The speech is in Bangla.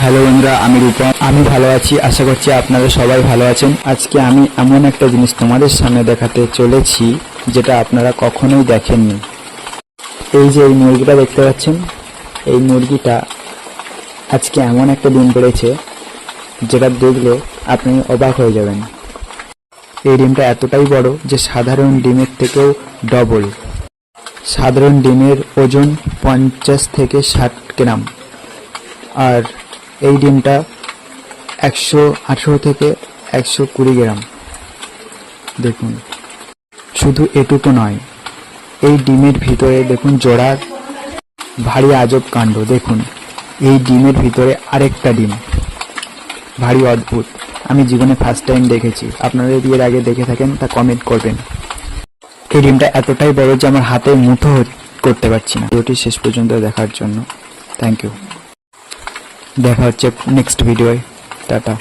হ্যালো বন্ধুরা, আমি রূপম। আমি ভালো আছি, আশা করছি আপনারা সবাই ভালো আছেন। আজকে আমি এমন একটা জিনিস তোমাদের সামনে দেখাতে চলেছি যেটা আপনারা কখনোই দেখেননি। এই যে এই মুরগিটা দেখতে পাচ্ছেন, এই মুরগিটা আজকে এমন একটা ডিম পেড়েছে যেটা দেখলে আপনি অবাক হয়ে যাবেন। এই ডিমটা এতটাই বড় যে সাধারণ ডিমের থেকেও ডবল। সাধারণ ডিমের ওজন 50 থেকে 60 গ্রাম, আর এই ডিমটা 118 থেকে 120 গ্রাম। দেখুন, শুধু এটুকু নয়, এই ডিমের ভিতরে দেখুন জোড়ার ভারী আজব কাণ্ড। দেখুন, এই ডিমের ভিতরে আরেকটা ডিম, ভারী অদ্ভুত। আমি জীবনে ফার্স্ট টাইম দেখেছি। আপনারা যদি এর আগে দেখে থাকেন তা কমেন্ট করবেন। এই ডিমটা এতটাই বড় যে আমার হাতে মুঠো করতে পারছি না। ভিডিওটি শেষ পর্যন্ত দেখার জন্য থ্যাংক ইউ। দেখা হচ্ছে নেক্সট ভিডিওয়। টাটা।